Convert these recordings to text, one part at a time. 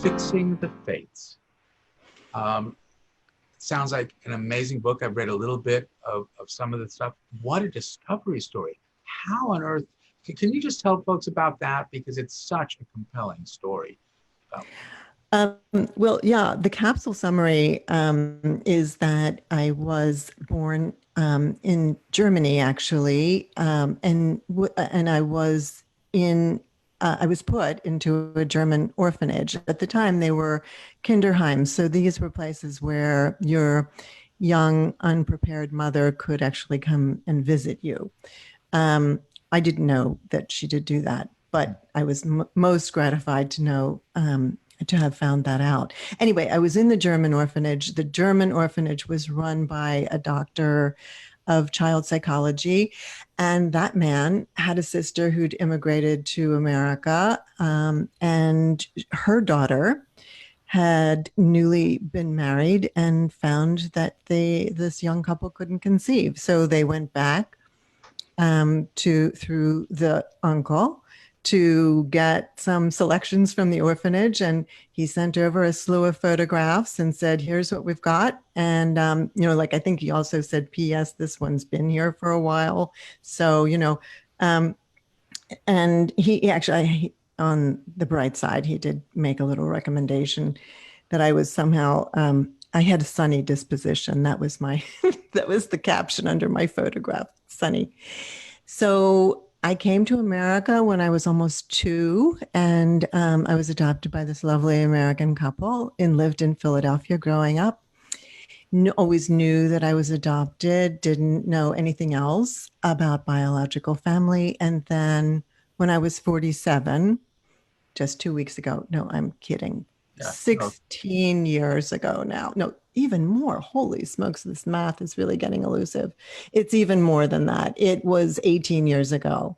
Fixing the Fates. Um, Sounds like an amazing book. I've read a little bit of some of the stuff. What a discovery story. How on earth, can you just tell folks about that? Because it's such a compelling story. Um, Um, well, yeah, the capsule summary is that I was born in Germany, actually, and I was put into a German orphanage. At the time, they were Kinderheims, so these were places where your young, unprepared mother could actually come and visit you. I didn't know that she did do that, but I was most gratified to know to have found that out. Anyway, I was in the German orphanage. The German orphanage was run by a doctor of child psychology, and that man had a sister who'd immigrated to America, and her daughter had newly been married and found that this young couple couldn't conceive, so they went back through the uncle to get some selections from the orphanage, and he sent over a slew of photographs and said, "Here's what we've got." And like I think he also said, "P.S. This one's been here for a while." So um, and he actually, on the bright side, he did make a little recommendation that I was somehow. I had a sunny disposition. That was my that was the caption under my photograph, sunny. So I came to America when I was almost 2, and I was adopted by this lovely American couple and lived in Philadelphia growing up. Always knew that I was adopted, didn't know anything else about biological family. And then when I was 47, just 2 weeks ago, no, I'm kidding, yeah. No, 16 years ago now. No, even more. Holy smokes, this math is really getting elusive. It's even more than that. It was 18 years ago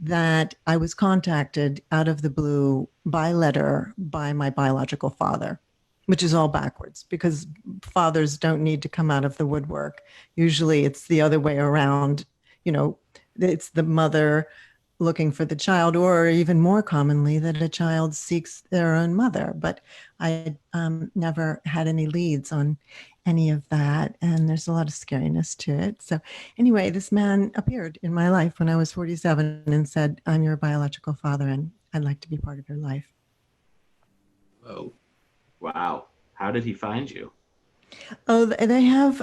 that I was contacted out of the blue by letter by my biological father, which is all backwards because fathers don't need to come out of the woodwork. Usually it's the other way around. You know, it's the mother looking for the child, or even more commonly, that a child seeks their own mother. But I never had any leads on any of that. And there's a lot of scariness to it. So, anyway, this man appeared in my life when I was 47 and said, "I'm your biological father, and I'd like to be part of your life." whoa. Wow. How did he find you? Oh, they have,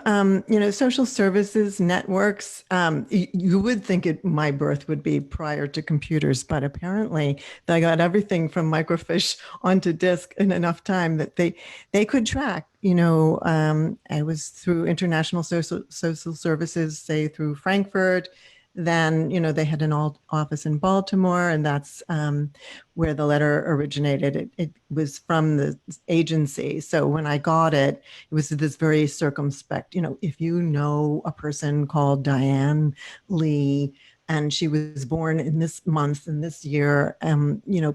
social services networks. You would think my birth would be prior to computers, but apparently they got everything from microfiche onto disk in enough time that they could track. I was through international social services, say through Frankfurt. Then, they had an office in Baltimore, and that's where the letter originated. It was from the agency. So when I got it, it was this very circumspect, if you know a person called Diane Lee and she was born in this month in this year,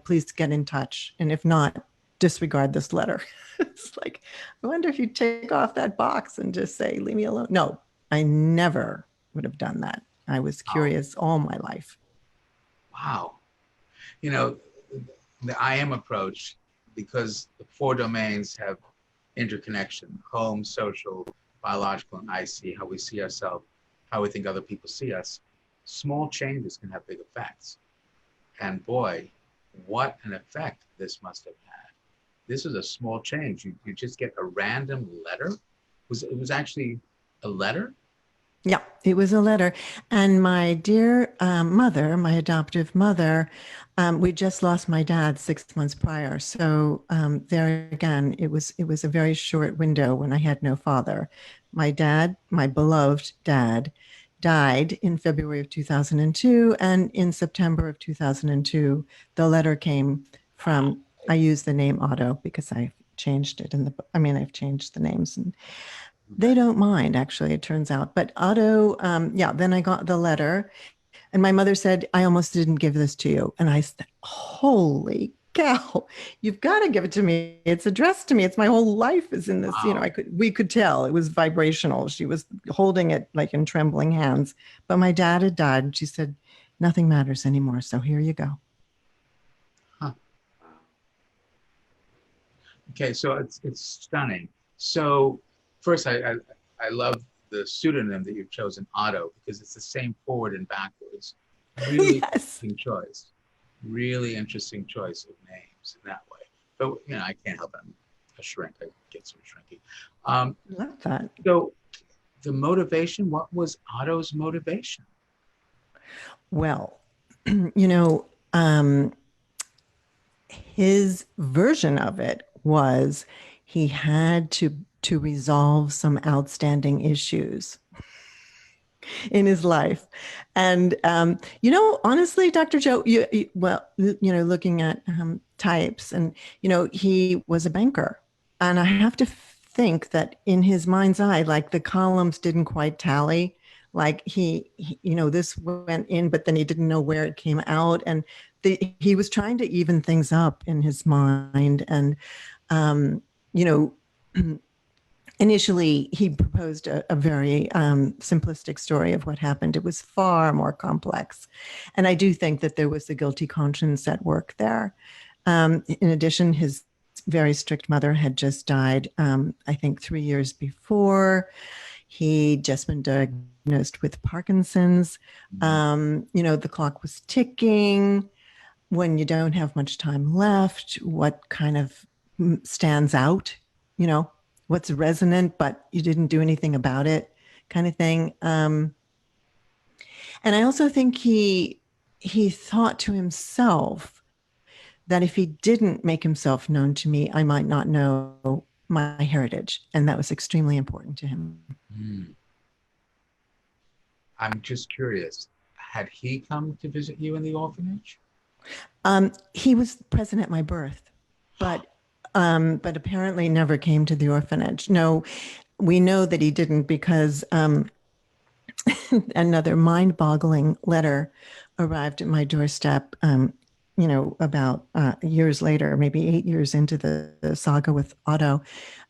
please get in touch. And if not, disregard this letter. It's like, I wonder if you take off that box and just say, "Leave me alone." No, I never would have done that. I was Wow. curious all my life. Wow. You know, the I am approach, because the 4 domains have interconnection: home, social, biological, and IC, how we see ourselves, how we think other people see us. Small changes can have big effects. And boy, what an effect this must have had. This is a small change. You just get a random letter. It was actually a letter? Yeah, it was a letter. And my dear mother, my adoptive mother, we just lost my dad 6 months prior. So there again, it was a very short window when I had no father. My dad, my beloved dad, died in February of 2002, and in September of 2002, the letter came from. I use the name Otto because I've changed it I've changed the names, and they Okay. don't mind, actually, it turns out. But Otto, yeah, then I got the letter, and my mother said, "I almost didn't give this to you." And I said, "Holy cow, you've got to give it to me. It's addressed to me. It's my whole life is in this." Wow. We could tell it was vibrational. She was holding it like in trembling hands. But my dad had died, and she said, "Nothing matters anymore. So here you go." Huh. Okay, so it's stunning. So first, I love the pseudonym that you've chosen, Otto, because it's the same forward and backwards. Really Yes. interesting choice. Really interesting choice of names in that way. But I can't help it. I'm a shrink. I get sort of shrinky. Love that. So the motivation. What was Otto's motivation? Well, you know, um, his version of it was he had to resolve some outstanding issues in his life. And, honestly, Dr. Joe, looking at types, and, he was a banker. And I have to think that in his mind's eye, like the columns didn't quite tally. Like this went in, but then he didn't know where it came out. And he was trying to even things up in his mind. And, you know, initially he proposed a very simplistic story of what happened. It was far more complex. And I do think that there was a guilty conscience at work there. In addition, his very strict mother had just died, I think 3 years before. He'd just been diagnosed with Parkinson's. The clock was ticking. When you don't have much time left, what kind of stands out, what's resonant, but you didn't do anything about it, kind of thing. And I also think he thought to himself that if he didn't make himself known to me, I might not know my heritage. And that was extremely important to him. I'm just curious. Had he come to visit you in the orphanage? He was present at my birth, but apparently never came to the orphanage. No, we know that he didn't because another mind-boggling letter arrived at my doorstep. About years later, maybe 8 years into the saga with Otto,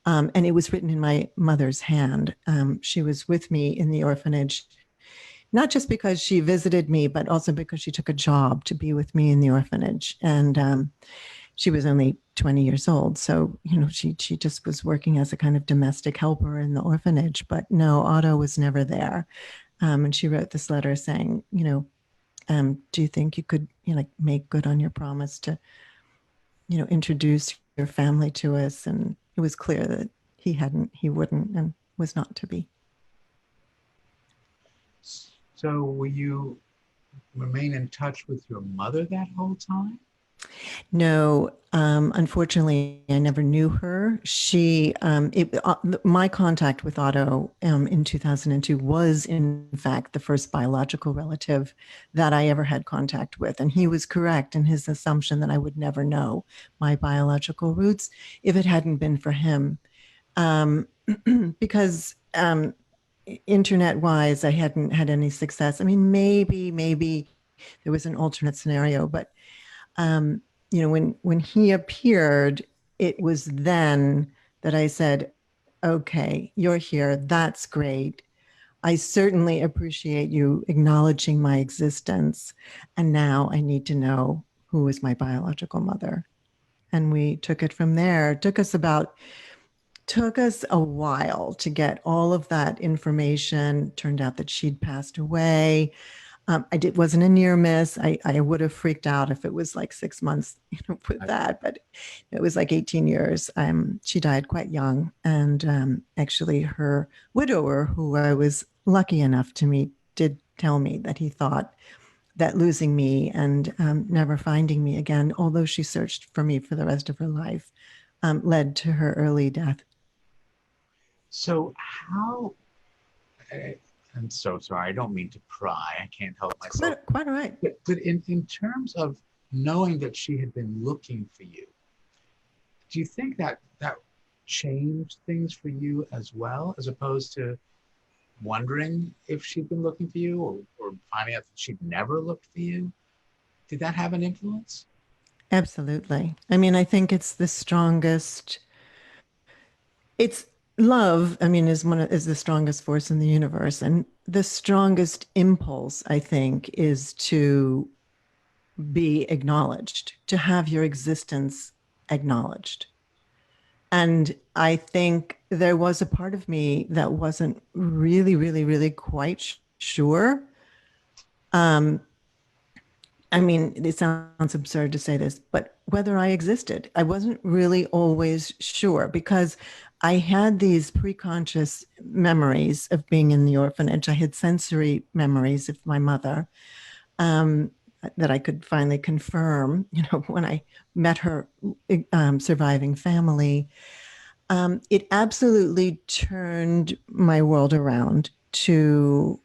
and it was written in my mother's hand. She was with me in the orphanage, not just because she visited me, but also because she took a job to be with me in the orphanage. And she was only 20 years old. So, she just was working as a kind of domestic helper in the orphanage. But no, Otto was never there. And she wrote this letter saying, do you think you could, make good on your promise to, introduce your family to us? And it was clear that he wouldn't, and was not to be. So will you remain in touch with your mother that whole time? No, unfortunately, I never knew her. My contact with Otto in 2002 was, in fact, the first biological relative that I ever had contact with. And he was correct in his assumption that I would never know my biological roots if it hadn't been for him. Because internet-wise, I hadn't had any success. I mean, maybe there was an alternate scenario, but when he appeared, it was then that I said, okay, you're here. That's great. I certainly appreciate you acknowledging my existence. And now I need to know who is my biological mother. And we took it from there. It took us a while to get all of that information. Turned out that she'd passed away. Wasn't a near miss. I would have freaked out if it was like 6 months, with that, but it was like 18 years. She died quite young. And actually her widower, who I was lucky enough to meet, did tell me that he thought that losing me and never finding me again, although she searched for me for the rest of her life, led to her early death. So I'm so sorry. I don't mean to pry. I can't help myself. Quite all right. But in terms of knowing that she had been looking for you, do you think that changed things for you as well, as opposed to wondering if she'd been looking for you, or finding out that she'd never looked for you? Did that have an influence? Absolutely. I mean, I think it's the strongest. It's love. I mean, is the strongest force in the universe, and the strongest impulse, I think, is to be acknowledged, to have your existence acknowledged. And I think there was a part of me that wasn't really quite sure. I mean, it sounds absurd to say this, but whether I existed, I wasn't really always sure because I had these preconscious memories of being in the orphanage. I had sensory memories of my mother that I could finally confirm, when I met her surviving family. It absolutely turned my world around to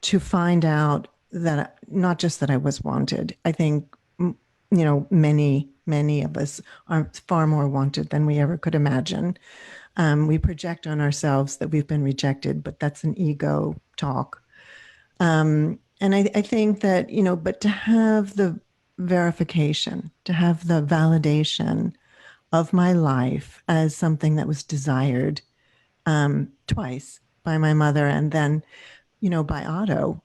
find out that not just that I was wanted. I think many of us are far more wanted than we ever could imagine. We project on ourselves that we've been rejected, but that's an ego talk. And I think that, but to have the verification, to have the validation of my life as something that was desired twice by my mother and then, by Otto,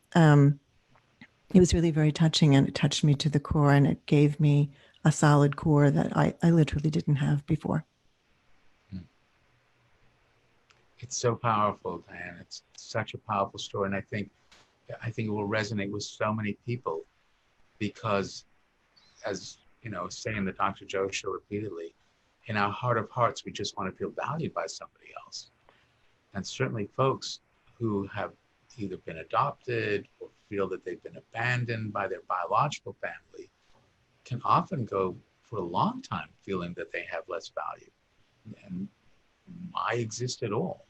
it was really very touching, and it touched me to the core, and it gave me a solid core that I literally didn't have before. It's so powerful, Diane. It's such a powerful story, and I think it will resonate with so many people because, as saying the Dr. Joe show repeatedly, in our heart of hearts, we just want to feel valued by somebody else. And certainly folks who have either been adopted or feel that they've been abandoned by their biological family can often go for a long time feeling that they have less value and why exist at all.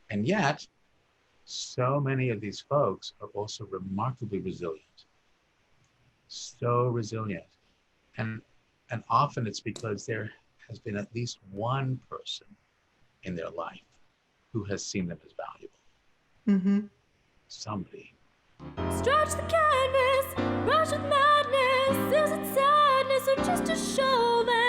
And yet, so many of these folks are also remarkably resilient. So resilient. And often it's because there has been at least one person in their life who has seen them as valuable. Mm-hmm. Somebody. Stretch the canvas, rush with madness. Is it sadness or just a show that